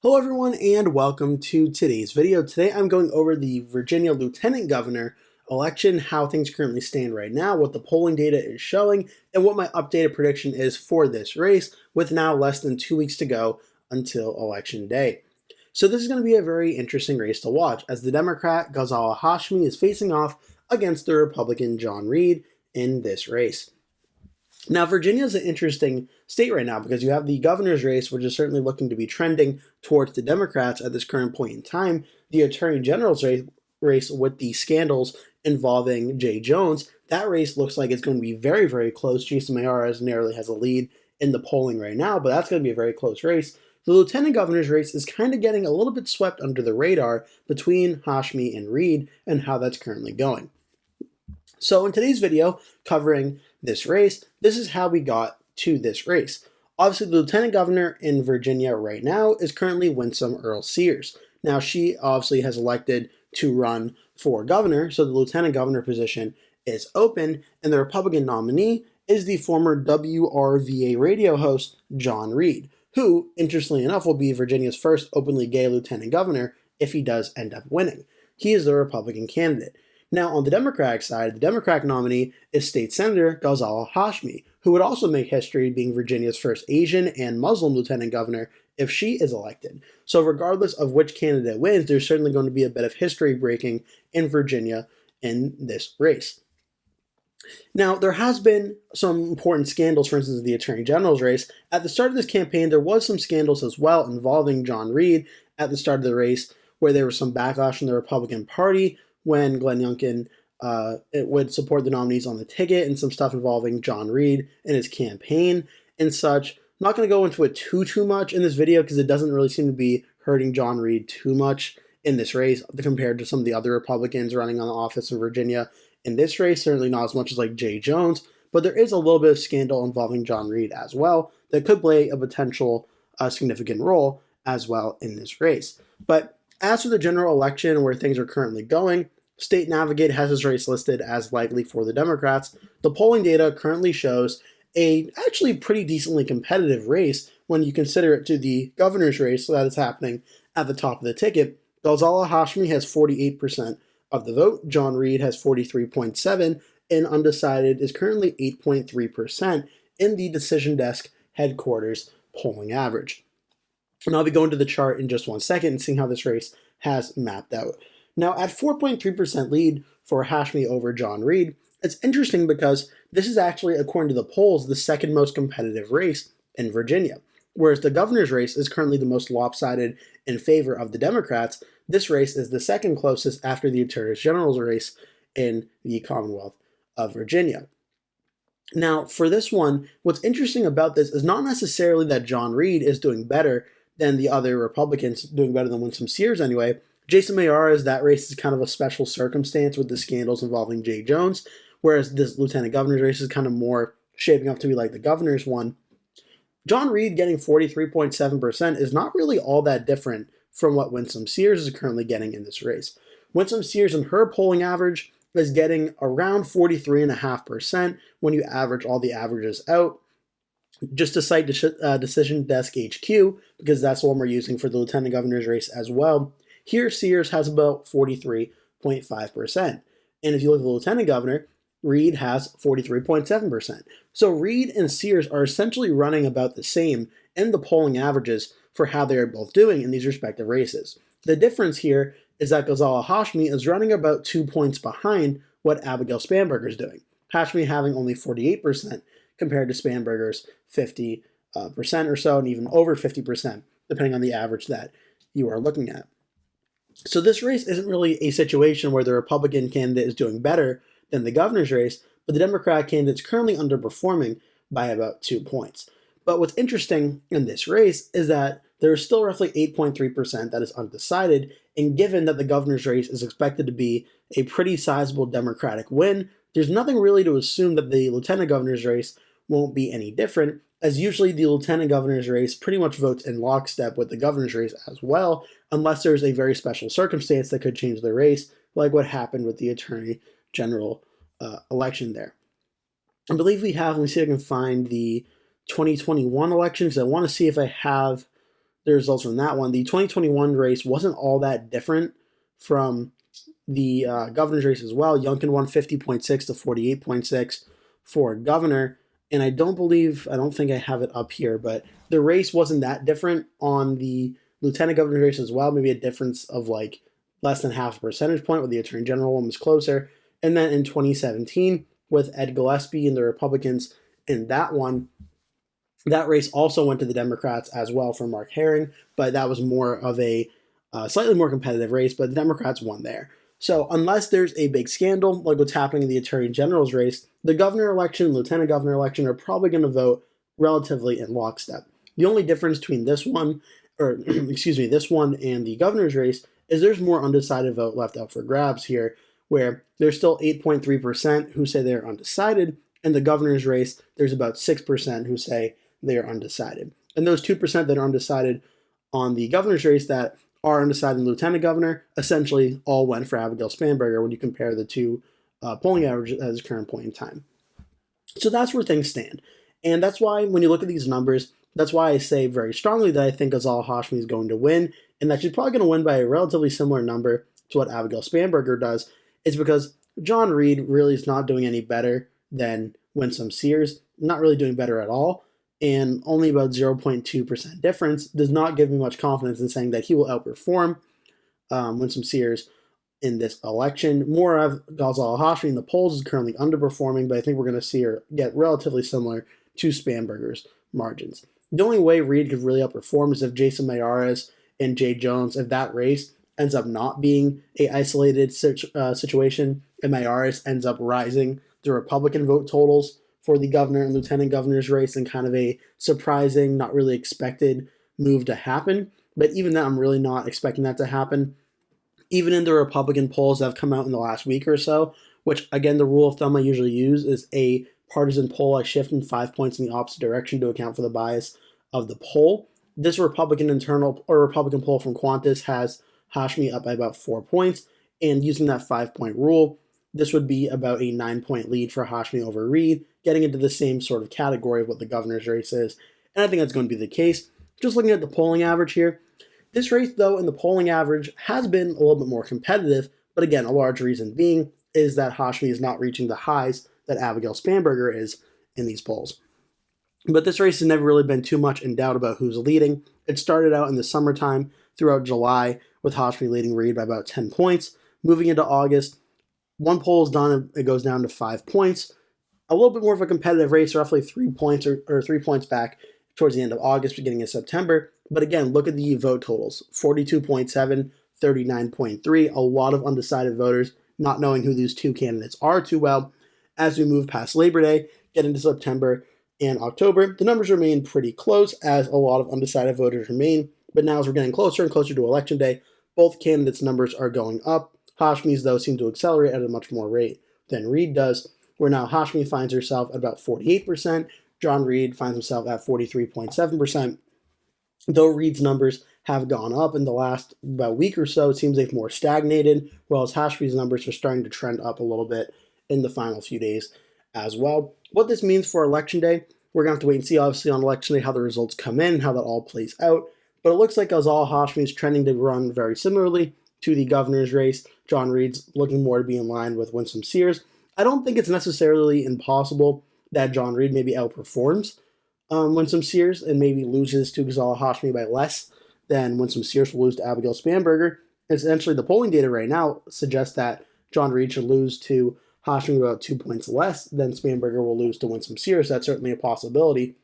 Hello everyone and welcome to today's video. Today I'm going over the Virginia Lieutenant Governor election, how things currently stand right now, what the polling data is showing, and what my updated prediction is for this race with now less than 2 weeks to go until election day. So this is going to be a very interesting race to watch as the Democrat Ghazala Hashmi is facing off against the Republican John Reid in this race. Now, Virginia is an interesting state right now because you have the governor's race, which is certainly looking to be trending towards the Democrats at this current point in time. The attorney general's race with the scandals involving Jay Jones, that race looks like it's going to be very, very close. Jason Mayara narrowly has a lead in the polling right now, but that's going to be a very close race. The lieutenant governor's race is kind of getting a little bit swept under the radar between Hashmi and Reid and how that's currently going. So in today's video covering this race, this is how we got to this race. Obviously, the lieutenant governor in Virginia right now is currently Winsome Earl Sears. Now, she obviously has elected to run for governor, so the lieutenant governor position is open, and the Republican nominee is the former WRVA radio host, John Reid, who, interestingly enough, will be Virginia's first openly gay lieutenant governor if he does end up winning. He is the Republican candidate. Now, on the Democratic side, the Democratic nominee is State Senator Ghazala Hashmi, who would also make history being Virginia's first Asian and Muslim lieutenant governor if she is elected. So regardless of which candidate wins, there's certainly going to be a bit of history breaking in Virginia in this race. Now, there has been some important scandals, for instance, the Attorney General's race. At the start of this campaign, there was some scandals as well involving John Reid at the start of the race, where there was some backlash from the Republican Party when Glenn Youngkin would support the nominees on the ticket and some stuff involving John Reid and his campaign and such. I'm not going to go into it too much in this video because it doesn't really seem to be hurting John Reid too much in this race compared to some of the other Republicans running on the office in Virginia in this race. Certainly not as much as like Jay Jones, but there is a little bit of scandal involving John Reid as well that could play a potential significant role as well in this race. But as for the general election and where things are currently going, State Navigate has this race listed as likely for the Democrats. The polling data currently shows a actually pretty decently competitive race when you consider it to the governor's race that is happening at the top of the ticket. Ghazala Hashmi has 48% of the vote. John Reid has 43.7%, and undecided is currently 8.3% in the Decision Desk headquarters polling average. And I'll be going to the chart in just 1 second and seeing how this race has mapped out. Now, at 4.3% lead for Hashmi over John Reid, it's interesting because this is actually, according to the polls, the second most competitive race in Virginia. Whereas the governor's race is currently the most lopsided in favor of the Democrats, this race is the second closest after the Attorney General's race in the Commonwealth of Virginia. Now, for this one, what's interesting about this is not necessarily that John Reid is doing better than the other Republicans, doing better than Winsome Sears anyway. Jason Mayara's, that race is kind of a special circumstance with the scandals involving Jay Jones, whereas this lieutenant governor's race is kind of more shaping up to be like the governor's one. John Reid getting 43.7% is not really all that different from what Winsome Sears is currently getting in this race. Winsome Sears in her polling average is getting around 43.5% when you average all the averages out. Just to cite Decision Desk HQ, because that's the one we're using for the lieutenant governor's race as well. Here, Sears has about 43.5%. And if you look at the lieutenant governor, Reid has 43.7%. So Reid and Sears are essentially running about the same in the polling averages for how they are both doing in these respective races. The difference here is that Ghazala Hashmi is running about 2 points behind what Abigail Spanberger is doing. Hashmi having only 48% compared to Spanberger's 50% or so, and even over 50%, depending on the average that you are looking at. So this race isn't really a situation where the Republican candidate is doing better than the governor's race, but the Democratic candidate is currently underperforming by about 2 points. But what's interesting in this race is that there is still roughly 8.3% that is undecided, and given that the governor's race is expected to be a pretty sizable Democratic win, there's nothing really to assume that the lieutenant governor's race won't be any different, as usually the lieutenant governor's race pretty much votes in lockstep with the governor's race as well, unless there's a very special circumstance that could change the race, like what happened with the Attorney General election there. I believe we have, let me see if I can find the 2021 elections. I want to see if I have the results from that one. The 2021 race wasn't all that different from the governor's race as well. Youngkin won 50.6 to 48.6 for governor. And I don't think I have it up here, but the race wasn't that different on the lieutenant governor's race as well. Maybe a difference of like less than half a percentage point, where the attorney general one was closer. And then in 2017, with Ed Gillespie and the Republicans in that one, that race also went to the Democrats as well for Mark Herring, but that was more of a slightly more competitive race, but the Democrats won there. So unless there's a big scandal, like what's happening in the Attorney General's race, the governor election, lieutenant governor election are probably going to vote relatively in lockstep. The only difference between this one, this one and the governor's race is there's more undecided vote left out for grabs here, where there's still 8.3% who say they're undecided. In the governor's race, there's about 6% who say they are undecided. And those 2% that are undecided on the governor's race that are undecided in lieutenant governor essentially all went for Abigail Spanberger when you compare the two polling averages at this current point in time. So that's where things stand. And that's why when you look at these numbers, that's why I say very strongly that I think Ghazala Hashmi is going to win, and that she's probably going to win by a relatively similar number to what Abigail Spanberger does. It's because John Reid really is not doing any better than Winsome Sears, not really doing better at all, and only about 0.2% difference does not give me much confidence in saying that he will outperform Winsome Sears in this election. More of Ghazala Hashmi in the polls is currently underperforming, but I think we're going to see her get relatively similar to Spanberger's margins. The only way Reid could really outperform is if Jason Mayares and Jay Jones, if that race ends up not being a isolated situation, and Mayares ends up rising the Republican vote totals for the governor and lieutenant governor's race in kind of a surprising, not really expected move to happen. But even that, I'm really not expecting that to happen. Even in the Republican polls that have come out in the last week or so, which again, the rule of thumb I usually use is a partisan poll, I shift in 5 points in the opposite direction to account for the bias of the poll. This Republican Republican poll from Qantas has Hashmi up by about 4 points, and using that 5-point rule, this would be about a 9-point lead for Hashmi over Reid, getting into the same sort of category of what the governor's race is, and I think that's going to be the case. Just looking at the polling average here, this race, though, in the polling average has been a little bit more competitive, but again, a large reason being is that Hashmi is not reaching the highs that Abigail Spanberger is in these polls. But this race has never really been too much in doubt about who's leading. It started out in the summertime throughout July with Hashmi leading Reid by about 10 points. Moving into August, one poll is done, it goes down to 5 points. A little bit more of a competitive race, roughly 3 points or 3 points back towards the end of August, beginning of September. But again, look at the vote totals, 42.7, 39.3, a lot of undecided voters not knowing who these two candidates are too well. As we move past Labor Day, get into September and October, the numbers remain pretty close as a lot of undecided voters remain. But now as we're getting closer and closer to Election Day, both candidates' numbers are going up. Hashmi's, though, seem to accelerate at a much more rate than Reid does, where now Hashmi finds herself at about 48%, John Reid finds himself at 43.7%. Though Reid's numbers have gone up in the last about week or so, it seems they've more stagnated, whereas Hashmi's numbers are starting to trend up a little bit in the final few days as well. What this means for Election Day, we're going to have to wait and see, obviously, on Election Day how the results come in, how that all plays out. But it looks like Ghazala Hashmi is trending to run very similarly to the governor's race. John Reid's looking more to be in line with Winsome Sears. I don't think it's necessarily impossible that John Reid maybe outperforms Winsome Sears and maybe loses to Ghazala Hashmi by less than Winsome Sears will lose to Abigail Spanberger. Essentially, the polling data right now suggests that John Reid should lose to Hashmi about 2 points less than Spanberger will lose to Winsome Sears. That's certainly a possibility.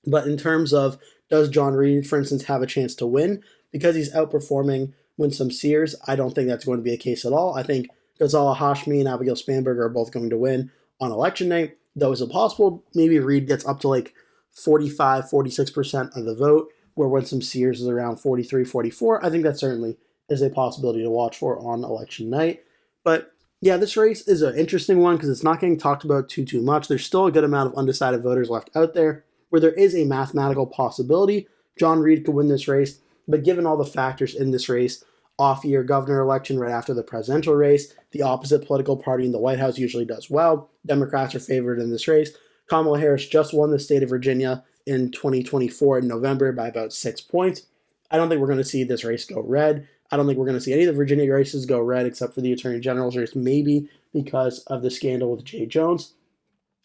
But in terms of does John Reid, for instance, have a chance to win because he's outperforming Winsome Sears, I don't think that's going to be a case at all. I think Ghazala Hashmi and Abigail Spanberger are both going to win on Election Day. Though is it possible maybe Reid gets up to like 45, 46% of the vote, where Winsome Sears is around 43, 44. I think that certainly is a possibility to watch for on election night. But yeah, this race is an interesting one because it's not getting talked about too much. There's still a good amount of undecided voters left out there where there is a mathematical possibility John Reid could win this race. But given all the factors in this race, off-year governor election right after the presidential race, the opposite political party in the White House usually does well. Democrats are favored in this race. Kamala Harris just won the state of Virginia in 2024 in November by about 6 points. I don't think we're going to see this race go red. I don't think we're going to see any of the Virginia races go red except for the Attorney General's race, maybe because of the scandal with Jay Jones.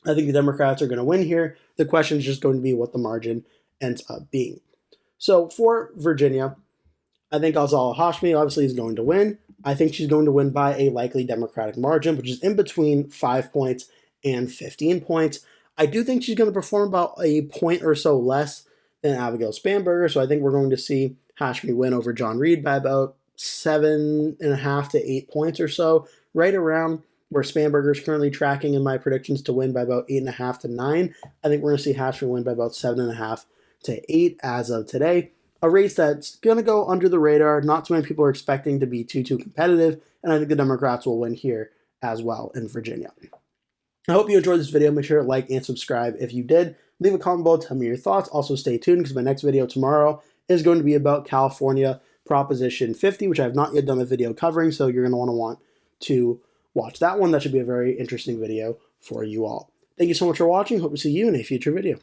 I think the Democrats are going to win here. The question is just going to be what the margin ends up being. So for Virginia, I think Ghazala Hashmi obviously is going to win. I think she's going to win by a likely Democratic margin, which is in between 5 points and 15 points. I do think she's going to perform about a point or so less than Abigail Spanberger, so I think we're going to see Hashmi win over John Reid by about 7.5 to 8 points or so, right around where Spanberger is currently tracking in my predictions to win by about 8.5 to 9. I think we're going to see Hashmi win by about 7.5 to 8 as of today. A race that's going to go under the radar. Not too many people are expecting to be too competitive, and I think the Democrats will win here as well in Virginia. I hope you enjoyed this video. Make sure to like and subscribe if you did. Leave a comment below, tell me your thoughts. Also stay tuned because my next video tomorrow is going to be about California Proposition 50, which I have not yet done a video covering, so you're going to want to watch that one. That should be a very interesting video for you all. Thank you so much for watching. Hope to see you in a future video.